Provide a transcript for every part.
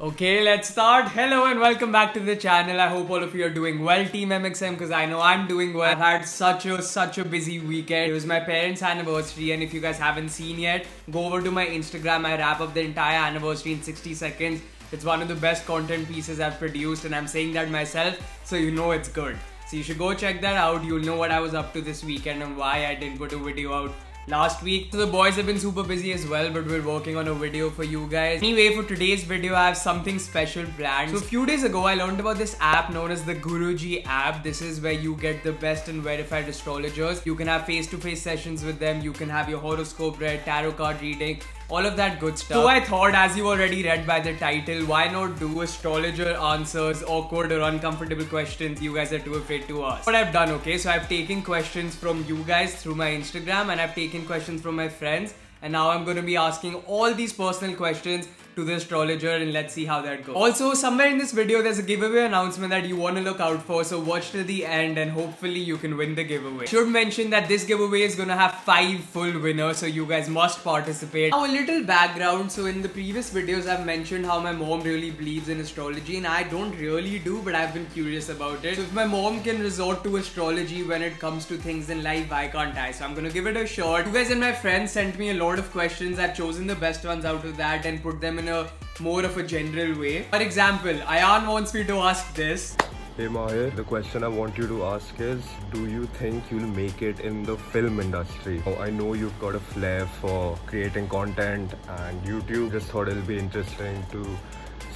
Okay, let's start. Hello and welcome back to the channel. I hope all of you are doing well, Team MxM, because I know I'm doing well. I've had such a busy weekend. It was my parents' anniversary, and if you guys haven't seen yet, go over to my Instagram. I wrap up the entire anniversary in 60 seconds. It's one of the best content pieces I've produced, and I'm saying that myself, so you know it's good. So you should go check that out. You'll know what I was up to this weekend and why I didn't put a video out last week. So the boys have been super busy as well, but we're working on a video for you guys. Anyway, for today's video, I have something special planned. So a few days ago, I learned about this app known as the Guruji App. This is where you get the best and verified astrologers. You can have face-to-face sessions with them. You can have your horoscope read, tarot card reading, all of that good stuff. So I thought, as you already read by the title, why not do astrologer answers awkward or uncomfortable questions you guys are too afraid to ask. What I've done, okay, so I've taken questions from you guys through my Instagram, and I've taken questions from my friends, and now I'm going to be asking all these personal questions to the astrologer, and let's see how that goes. Also, somewhere in this video there's a giveaway announcement that you want to look out for, so watch till the end and hopefully you can win the giveaway. Should mention that this giveaway is gonna have 5 full winners, so you guys must participate. Now a little background. So in the previous videos I've mentioned how my mom really believes in astrology, and I don't really do, but I've been curious about it. So if my mom can resort to astrology when it comes to things in life, why can't I? So I'm gonna give it a shot. You guys and my friends sent me a lot of questions. I've chosen the best ones out of that and put them in a more of a general way. For example, Ayan wants me to ask this. Hey Mahir, the question I want you to ask is, do you think you'll make it in the film industry? I know you've got a flair for creating content and YouTube. Just thought it'll be interesting to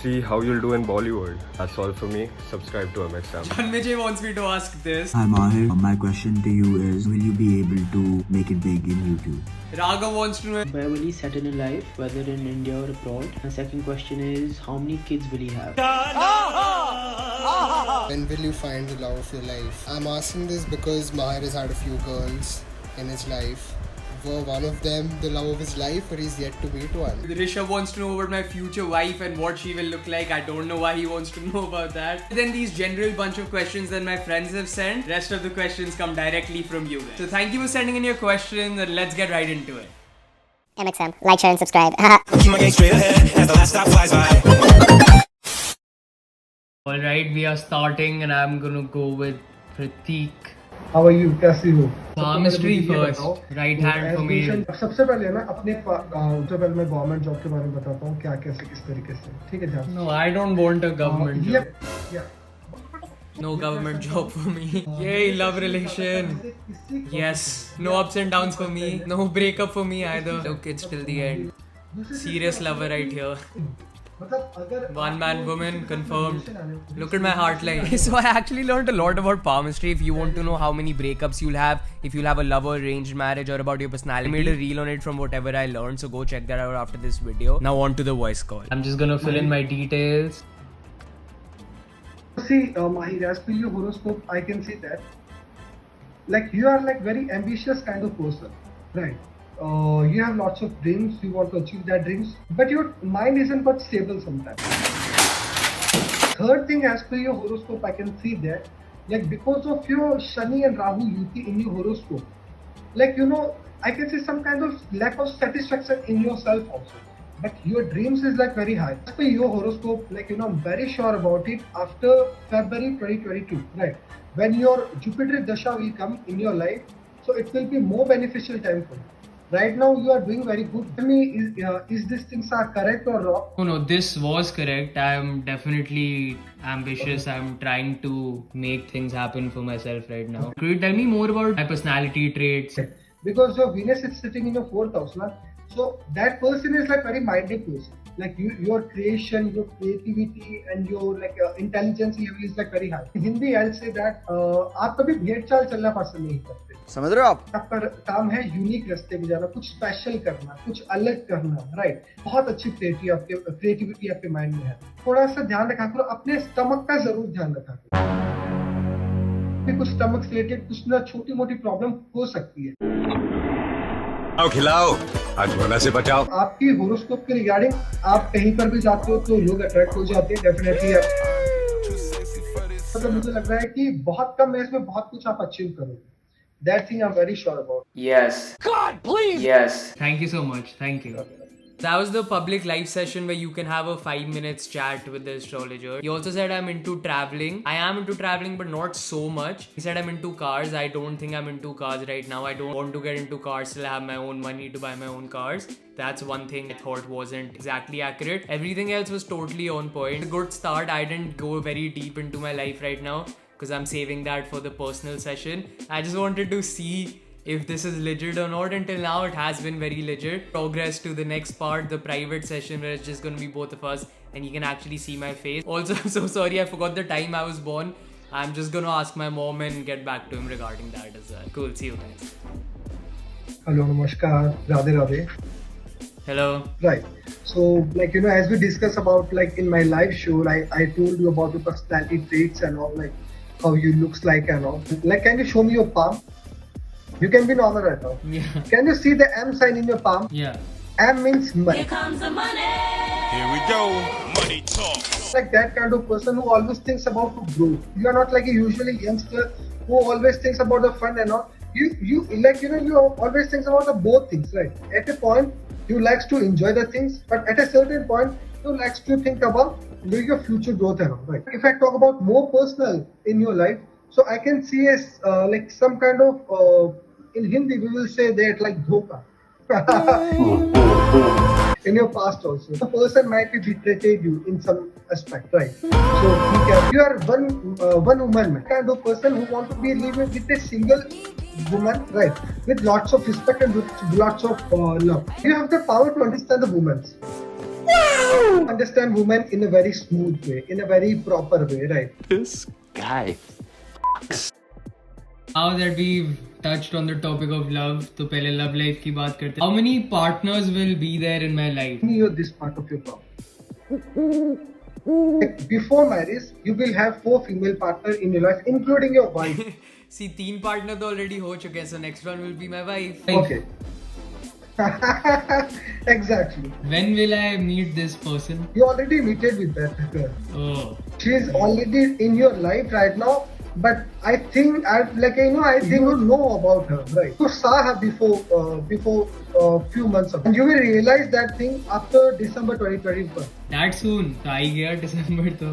see how you'll do in Bollywood. That's all for me. Subscribe to MxM. Janmijay wants me to ask this. Hi Mahir, my question to you is, will you be able to make it big in YouTube? Raghav wants to know, where will he settle in life, whether in India or abroad? And second question is, how many kids will he have? When will you find the love of your life? I'm asking this because Mahir has had a few girls in his life. Were one of them the love of his life, but he's yet to meet one? Rishabh wants to know about my future wife and what she will look like. I don't know why he wants to know about that. Then these general bunch of questions that my friends have sent. Rest of the questions come directly from you guys. So thank you for sending in your questions, and let's get right into it. MxM, like, share and subscribe. Keep my game straight ahead as the last stop flies by. Alright, we are starting and I'm gonna go with Prateek. How are you? कैसी हो? Palmistry first, right hand for me. सबसे पहले ना अपने सबसे पहले मैं government job के बारे में बताता हूँ क्या कैसे किस तरीके से, ठीक है ध्यान? No, I don't want a government job. Yeah. No government job for me. Yay, love relation. Yes. No ups and downs for me. No breakup for me either. Look, it's till the end. Serious lover right here. One man woman confirmed. Look at my heart line. So I actually learned a lot about palmistry. If you want to know how many breakups you'll have, if you'll have a love or arranged marriage, or about your personality, I made a reel on it from whatever I learned. So go check that out after this video. Now on to the voice call. I'm just gonna fill in my details. See, Mahir, as per your horoscope, I can see that like you are like very ambitious kind of person, right? You have lots of dreams, you want to achieve that dreams, but your mind isn't but stable sometimes. Third thing, as per your horoscope, I can see that like because of your Shani and Rahu Yuti in your horoscope, like I can see some kind of lack of satisfaction in yourself also. But your dreams is like very high. As per your horoscope, like I'm very sure about it, after February 2022, right? When your Jupiter Dasha will come in your life, so it will be more beneficial time for you. Right now you are doing very good. Tell me, is these things are correct or wrong? No, this was correct. I am definitely ambitious. I'm trying to make things happen for myself right now. Could you tell me more about my personality traits? Because your Venus is sitting in your 4th house, na? So that person is like very minded person. Like your creation, your creativity, and your like intelligence level is like very high. In Hindi, I'll say that आप कभी भेड़ चाल चलना पसंद नहीं करते. समझ रहे हो आप? आपका काम है यूनिक रास्ते में जाना, कुछ स्पेशल करना, कुछ अलग करना, राइट? बहुत अच्छी क्रिएटिविटी आपके माइंड में है. थोड़ा सा ध्यान रखा करो, अपने स्टमक का जरूर ध्यान रखा करो. कुछ स्टमक से रिलेटेड कुछ ना छोटी मोटी प्रॉब्लम हो सकती है. खिलाओ, आज वरना से बचाओ. आपकी होरोस्कोप के रिगार्डिंग आप कहीं पर भी जाते हो तो लोग अट्रैक्ट हो जाते हैं डेफिनेटली. मतलब मुझे लग रहा है कि बहुत कम एज में बहुत कुछ आप अचीव करोगे. That thing I'm very sure about. Yes. God, please. Yes. Thank you so much. Thank you. That was the public live session where you can have a 5 minutes chat with the astrologer. He also said I'm into traveling. I am into traveling, but not so much. He said I'm into cars. I don't think I'm into cars right now. I don't want to get into cars till I have my own money to buy my own cars. That's one thing I thought wasn't exactly accurate. Everything else was totally on point. A good start. I didn't go very deep into my life right now because I'm saving that for the personal session. I just wanted to see if this is legit or not. Until now it has been very legit. Progress to the next part, the private session, where it's just gonna be both of us and you can actually see my face. Also, I'm so sorry I forgot the time I was born. I'm just gonna ask my mom and get back to him regarding that as well. Cool, see you guys. Hello, namaskar, Radhe Radhe. Hello. Right. So, like, you know, as we discussed about, like, in my live show, I told you about your personality traits and all, like, how you looks like and all. Like, can you show me your palm? You can be normal right now. Yeah. Can you see the M sign in your palm? Yeah. M means money. Here we go. Money talk. Like that kind of person who always thinks about to grow. You are not like a usually youngster who always thinks about the fun and all. You like, you know, you always thinks about the both things, right? At a point, you likes to enjoy the things, but at a certain point, you likes to think about doing your future growth and all, right? If I talk about more personal in your life, so I can see as like some kind of in Hindi we will say that like dhoka. In your past also, the person might be betrayed you in some aspect, right? So you are one woman man, kind of person who want to be living with a single woman, right? With lots of respect and with lots of love. You have the power to understand the women. Understand women in a very smooth way, in a very proper way, right? This guy. Now that we've touched on the topic of love, तो पहले love life की बात करते हैं. How many partners will be there in my life? You're this part of your palm. Like before marriage, you will have 4 female partners in your life, including your wife. See, 3 partner तो already हो चुके हैं, so next one will be my wife. Okay. Exactly. When will I meet this person? You already meted with that girl. Oh. She is already in your life right now. But I think, I think you know about her, right? You saw her before few months ago, and you will realize that thing after December 2021. That soon? तो आई गया December तो.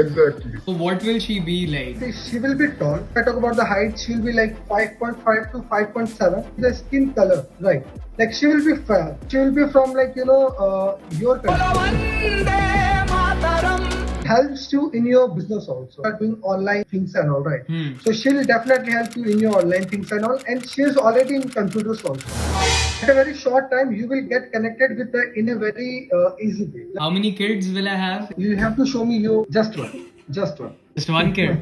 Exactly. So what will she be like? She will be tall. If I talk about the height, she will be like 5.5 to 5.7. The skin color, right? Like she will be fair. She will be from like your country. Helps you in your business also. You are doing online things and all, right? So she will definitely help you in your online things and all. And she is already in computers also. At a very short time, you will get connected with her in a very easy way. How many kids will I have? You have to show me just one. Just one kid.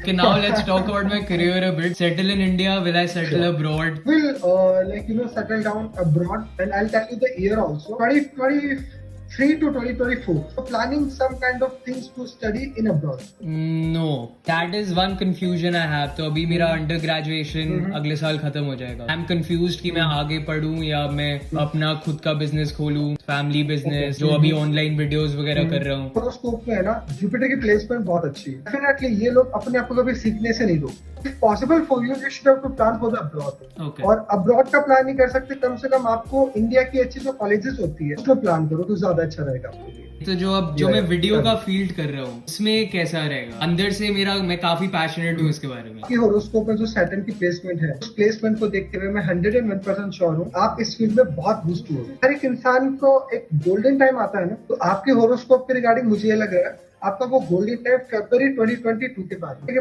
Okay, now let's talk about my career a bit. Settle in India, will I settle abroad? We'll settle down abroad, and I'll tell you the year also. 2023 to 2024. So planning some kind of things to study in abroad. No, that is one confusion I have. तो अभी मेरा under graduation अगले साल खत्म हो जाएगा. I'm confused कि मैं आगे पढूं या मैं अपना खुद का बिजनेस खोलूं, फैमिली बिजनेस जो अभी ऑनलाइन वीडियोस वगैरह कर रहा हूँ. होरोस्कोप में है ना, जुपिटर की प्लेसमेंट बहुत अच्छी है. डेफिनेटली ये लोग अपने आप को कभी सीखने से नहीं रोकते. If possible for you, you should have to plan for the abroad. Okay. और abroad का प्लान नहीं कर सकते, कम से कम आपको इंडिया की अच्छी जो कॉलेजेस होती है उसमें प्लान करो तो ज्यादा अच्छा रहेगा आपके लिए. तो जो मैं वीडियो का फील्ड कर रहा हूँ उसमें कैसा रहेगा? अंदर से मैं काफी पैशनेट हूँ इसके बारे में. कि होरोस्कोप में जो सैटर्न की प्लेसमेंट है, उस प्लेसमेंट को देखते हुए मैं 101% श्योर हूँ आप इस फील्ड में बहुत बूस्ट हो. हर एक इंसान को एक गोल्डन टाइम आता है ना, तो आपके होरोस्कोप के रिगार्डिंग मुझे ये लग रहा है आपका वो गोल्डन टाइम फरवरी 2022 के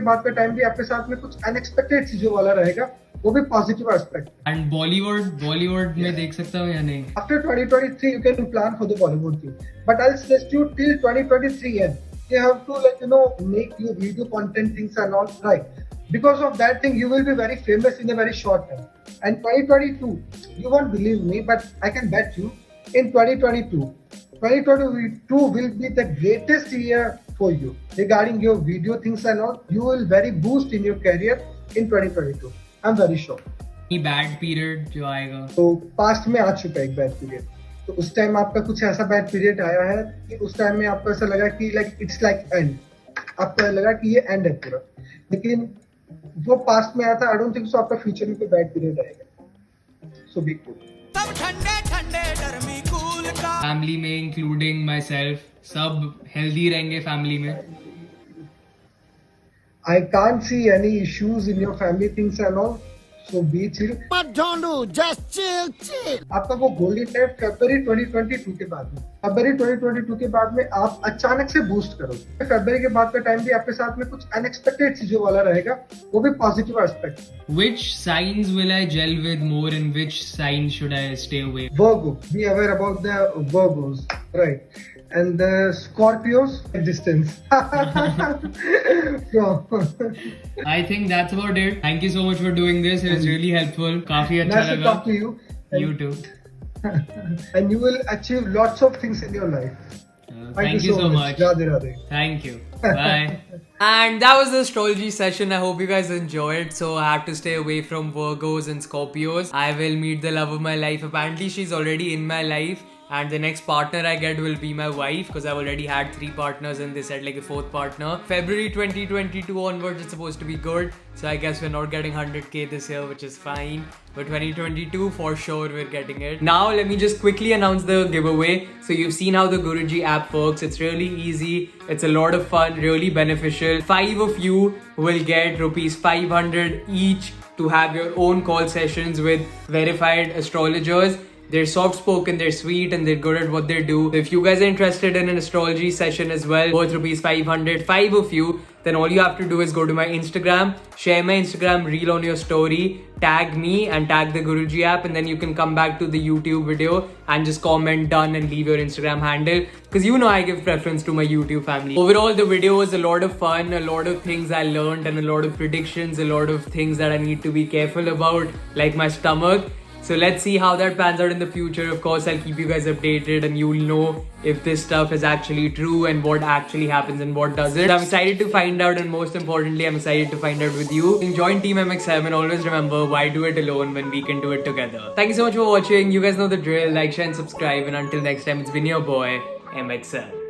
बाद का टाइम भी आपके साथ में कुछ अनएक्सपेक्टेड चीजों वाला रहेगा, वो भी पॉजिटिव एस्पेक्ट. एंड बॉलीवुड में देख सकता हूँ या नहीं? After 2023 you can plan for the Bollywood thing, but I will suggest you till 2023 and you have to make your video content things and all right. Because of that thing, you will be very famous in a very short time. And 2022, you won't believe me, but I can bet you, in 2022 will be the greatest year for you regarding your video things and all. You will very boost in your career in 2022. I'm very sure. Bad period जो आएगा तो past में आ चुका है एक bad period. तो उस time आपका कुछ ऐसा बैड पीरियड आया है कि उस टाइम में आपको ऐसा लगा कि इट्स लाइक एंड, आपको लगा कि ये एंड है पूरा, लेकिन वो पास्ट में आया था. आई डोंट थिंक सो आपका फ्यूचर में कोई बैड पीरियड आएगा. सो बी कूल. फैमिली में इंक्लूडिंग माई सेल्फ सब हेल्दी रहेंगे फैमिली में. I can't see any issues in your family things and all. So be chill. But don't do, just chill. आपका वो गोल्डन टाइम फरवरी 2022 के बाद में. फरवरी 2022 के बाद में आप अचानक से बूस्ट करोगे. फरवरी के बाद का टाइम भी आपके साथ में कुछ अनएक्सपेक्टेड चीजों वाला रहेगा. वो भी positive aspect. Which signs will I gel with more and which signs should I stay away? Virgo. Be aware about the Virgos. Right. And the Scorpios distance. So, I think that's about it. Thank you so much for doing this. It was really helpful. काफी अच्छा nice to लगा. talk to you. You too. And you will achieve lots of things in your life. Thank you so much. Radhe Radhe. Thank you. Bye. And that was the astrology session. I hope you guys enjoyed. So I have to stay away from Virgos and Scorpios. I will meet the love of my life. Apparently she's already in my life. And the next partner I get will be my wife because I've already had 3 partners and they said like a 4th partner. February 2022 onwards it's supposed to be good. So I guess we're not getting 100k this year, which is fine. But 2022 for sure we're getting it. Now let me just quickly announce the giveaway. So you've seen how the Guruji app works. It's really easy. It's a lot of fun, really beneficial. 5 of you will get rupees 500 each to have your own call sessions with verified astrologers. They're soft spoken, they're sweet, and they're good at what they do. So if you guys are interested in an astrology session as well, worth rupees 500, 5 of you, then all you have to do is go to my Instagram, share my Instagram reel on your story, tag me and tag the Guruji app, and then you can come back to the YouTube video and just comment done and leave your Instagram handle. Because you know I give preference to my YouTube family. Overall, the video was a lot of fun, a lot of things I learned, and a lot of predictions, a lot of things that I need to be careful about, like my stomach. So let's see how that pans out in the future. Of course, I'll keep you guys updated and you'll know if this stuff is actually true and what actually happens and what doesn't. So I'm excited to find out, and most importantly, I'm excited to find out with you. Join Team MxM and always remember, why do it alone when we can do it together. Thank you so much for watching. You guys know the drill. Like, share and subscribe. And until next time, it's been your boy, MxM.